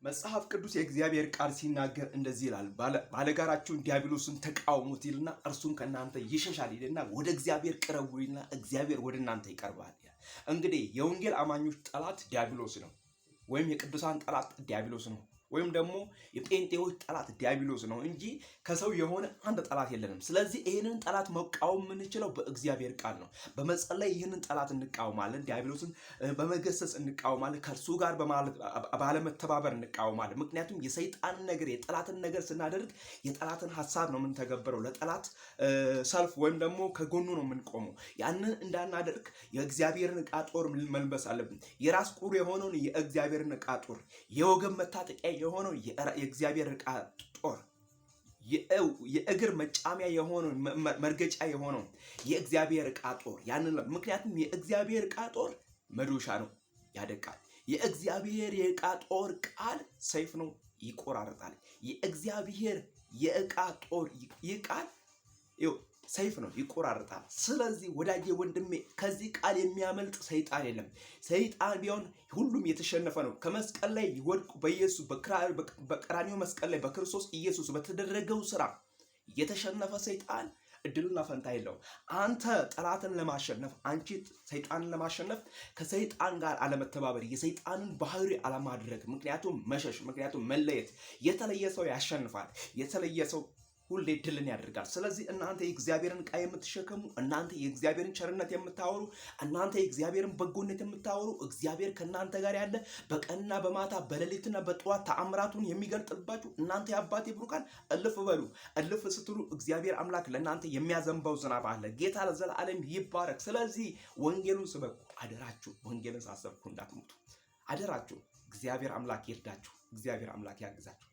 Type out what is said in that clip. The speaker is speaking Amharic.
መጽሐፍ ቅዱስ የእግዚአብሔር ቃል ሲናገር እንደዚህ ይላል። ባለጋራችሁን ዲያብሎስን ተቃውሙት ይልና እርሱም ከእናንተ ይሸሻል ይልና ወደ እግዚአብሔር ቅረቡ ይልና እግዚአብሔር ወደ እናንተ ይቀርባል። እንግዲህ የወንጌል አማኞች ጠላት ዲያብሎስ ነው፣ ወይም የቅዱሳን ጠላት ዲያብሎስ ነው፣ ወይም ደግሞ የጴንጤዎች ጠላት ዲያብሎስ ነው እንጂ ከሰው የሆነ አንድ ጠላት የለንም። ስለዚህ ይህንን ጠላት መቃወም የምንችለው በእግዚአብሔር ቃል ነው። በመጸለይ ይህንን ጠላት እንቃወማለን፣ ዲያብሎስን በመገሰጽ እንቃወማለን፣ ከእርሱ ጋር ባለመተባበር እንቃወማለን። ምክንያቱም የሰይጣንን ነገር የጠላትን ነገር ስናደርግ የጠላትን ሀሳብ ነው የምንተገብረው። ለጠላት ሰልፍ ወይም ደግሞ ከጎኑ ነው የምንቆመው። ያንን እንዳናደርግ የእግዚአብሔርን ዕቃ ጦር መልበስ አለብን። የራስ ቁር የሆነውን የእግዚአብሔርን ዕቃ ጦር፣ የወገብ መታጠቂያ የሆነው የእግዚአብሔር ዕቃ ጦር፣ የእግር መጫሚያ የሆነው መርገጫ የሆነው የእግዚአብሔር ዕቃ ጦር ያንን። ምክንያቱም የእግዚአብሔር ዕቃ ጦር መዶሻ ነው፣ ያደቃል። የእግዚአብሔር የዕቃ ጦር ቃል ሰይፍ ነው፣ ይቆራረጣል። የእግዚአብሔር የዕቃ ጦር ቃል ሰይፍ ነው፣ ይቆራረጣል። ስለዚህ ወዳጄ ወንድሜ ከዚህ ቃል የሚያመልጥ ሰይጣን የለም። ሰይጣን ቢሆን ሁሉም የተሸነፈ ነው። ከመስቀል ላይ ይወድቁ በኢየሱስ በቀራንዮ መስቀል ላይ በክርስቶስ ኢየሱስ በተደረገው ስራ የተሸነፈ ሰይጣን እድልና ፈንታ የለው። አንተ ጠላትን ለማሸነፍ፣ አንቺ ሰይጣንን ለማሸነፍ ከሰይጣን ጋር አለመተባበር፣ የሰይጣንን ባህሪ አለማድረግ፣ ምክንያቱም መሸሽ፣ ምክንያቱም መለየት። የተለየ ሰው ያሸንፋል። የተለየ ሰው ሁሌ ድልን ያደርጋል። ስለዚህ እናንተ የእግዚአብሔርን ዕቃ የምትሸከሙ፣ እናንተ የእግዚአብሔርን ቸርነት የምታወሩ፣ እናንተ የእግዚአብሔርን በጎነት የምታወሩ፣ እግዚአብሔር ከእናንተ ጋር ያለ በቀንና በማታ በሌሊትና በጠዋት ተአምራቱን የሚገልጥባችሁ እናንተ የአባቴ ብሩካን እልፍ በሉ። እልፍ ስትሉ እግዚአብሔር አምላክ ለእናንተ የሚያዘንባው ዝናብ አለ። ጌታ ለዘላለም ይባረክ። ስለዚህ ወንጌሉን ስበኩ። አደራችሁ፣ ወንጌልን ሳሰብኩ እንዳትሞቱ አደራችሁ። እግዚአብሔር አምላክ ይርዳችሁ። እግዚአብሔር አምላክ ያግዛችሁ።